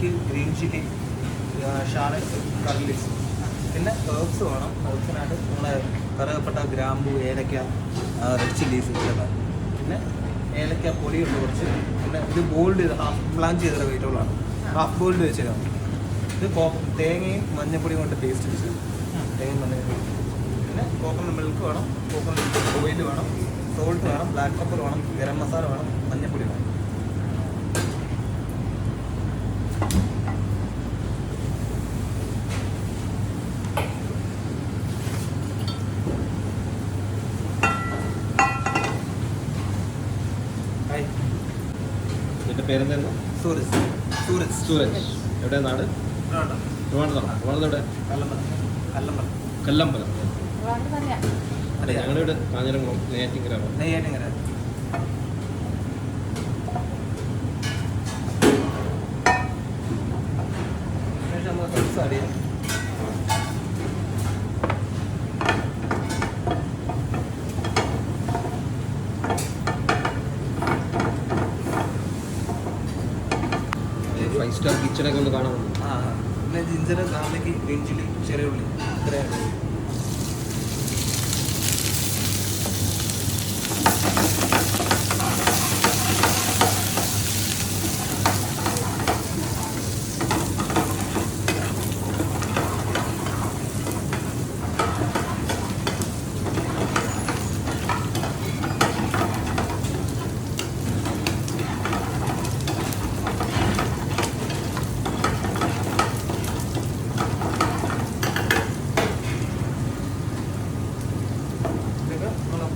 Garlic, green chilli, ഷാലറ്റ്, കർലിക്സ്, പിന്നെ herbs വേണം. ഹേർബ്സിനായിട്ട് നമ്മളെ കറുകപ്പട്ട, ഗ്രാമ്പു, ഏലക്ക, റെഡ് ചില്ലീസ് ഇതൊക്കെ, പിന്നെ ഏലക്ക പൊടിയുണ്ട് കുറച്ച്, പിന്നെ ഇത് ബോൾഡ് ചെയ്ത് ഹാഫ് ബ്ലാഞ്ച് ചെയ്ത വെജിറ്റബിളാണ്, ഹാഫ് ബോൾഡ് വെച്ചതാണ്. ഇത് തേങ്ങയും മഞ്ഞപ്പൊടിയും കൊണ്ട് പേസ്റ്റ് വെച്ചത്, തേങ്ങയും മഞ്ഞപ്പൊടി. പിന്നെ കോക്കനട്ട് മിൽക്ക് വേണം, കോക്കനട്ട് ഓയിൽ വേണം, സോൾട്ട് വേണം, ബ്ലാക്ക് പെപ്പർ വേണം, ഗരം മസാല വേണം, മഞ്ഞപ്പൊടി വേണം. ഇതിൻ്റെ പേരെന്തായിരുന്നു? സൂരജ്. സൂരജ്. സൂരജ്. എവിടെ നാട്? ട്രിവാൻഡ്രം. എവിടെ? കല്ലമ്പലം. കല്ലമ്പലം. അതെ, ഞങ്ങളിവിടെ കാഞ്ഞിരംകുളം നെയ്യാറ്റിൻകര. ഫൈവ് സ്റ്റാർ കിച്ചണൊക്കെ ഒന്ന് കാണാൻ. പിന്നെ ജിഞ്ചർ, ഗാർലിക്, ഗ്രീൻ ചില്ലി, ചെറിയ ഉള്ളി, ഇത്രയാണ്.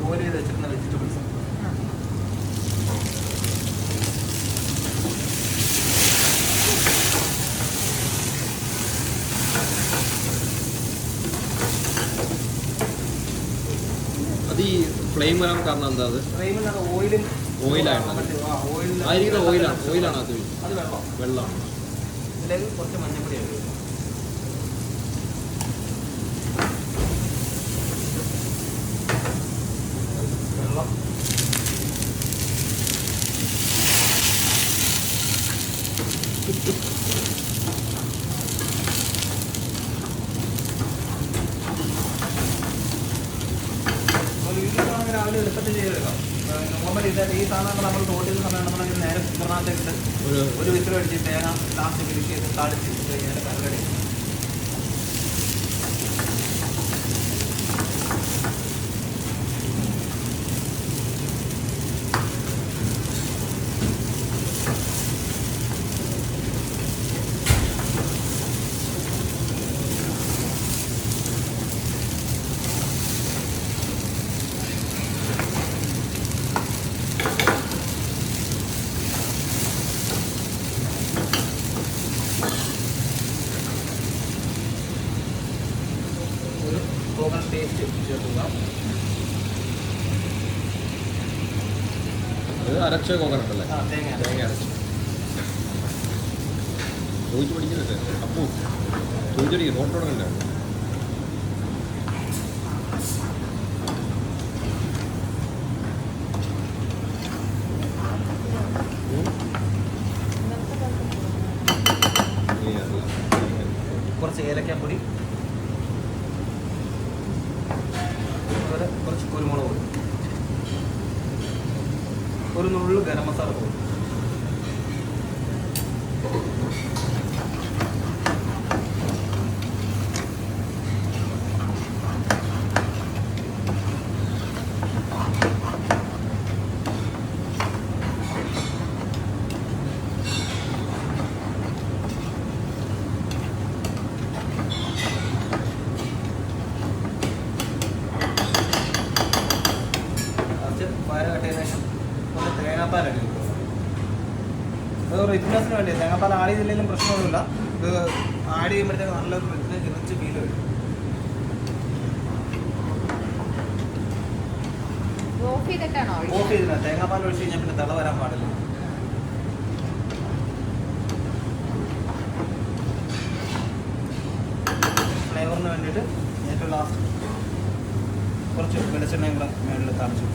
ബോയിൽ ചെയ്ത് വെച്ചിരുന്ന വെജിറ്റബിൾസ്. അത് ഈ ഫ്ലെയിം വരാൻ കാരണം എന്താ? അത് ഫ്ലെയിമിലാണ് ഓയിലാണ്. ഓയിലാണോ അത്? അത് വെള്ളമാണ്. ഇതിലേക്ക് കുറച്ച് മഞ്ഞപ്പൊടി ആയിരുന്നു. വെള്ളം. വീട്ടിലാണെങ്കിൽ രാവിലെ എളുപ്പത്തിൽ ചെയ്തെടുക്കാം. നോർമൽ ഈ സാധനങ്ങൾ നമ്മൾ തോട്ടിൽ സമയം നമ്മൾ നേരെ കുക്കറിനകത്തേക്ക് ഒരു വിസിൽ അടിച്ച് തേങ്ങ ലാസ്റ്റ് മിക്സ് ചെയ്ത് താളിച്ച് കഴിഞ്ഞാൽ കറകടി. കോക്കനട്ട് പേസ്റ്റ് ചേർക്കുക. അത് അരച്ച കോക്കനട്ട് അല്ലേ? തേങ്ങ അരച്ച് ചോദിച്ചു പഠിക്കുന്നുണ്ട്. അപ്പോൾ ചോദിച്ചടിക്കും നോട്ട് തുടങ്ങണ്ടേ? കുറച്ച് ഏലക്കാപ്പൊടി, അതുപോലെ കുറച്ച് കുരുമുളക് പൊടി, ഒരു നുള്ളു ഗരം മസാല പൊടി. വയറ് കട്ടിയതിനു ശേഷം ഒന്ന് തേങ്ങാപ്പാൽ അടി വെക്കുക. അത് റിച്ച്നെസ്സിന് വേണ്ടി. തേങ്ങാപ്പാൽ ആഡ് ചെയ്തില്ലെങ്കിലും പ്രശ്നമൊന്നുമില്ല. ഇത് ആഡ് ചെയ്യുമ്പോഴത്തേക്ക് നല്ലൊരു റിച്ച് ഫീൽ വരും. ഓഫ് ചെയ്തില്ല. തേങ്ങാപ്പാൽ ഒഴിച്ച് കഴിഞ്ഞാൽ പിന്നെ തിള വരാൻ പാടില്ല. ഫ്ലേവറിന് വേണ്ടിയിട്ട് ഏറ്റവും ലാസ്റ്റ് കുറച്ച് വെളിച്ചെണ്ണയും കൂടെ മേളിൽ തളിച്ചു.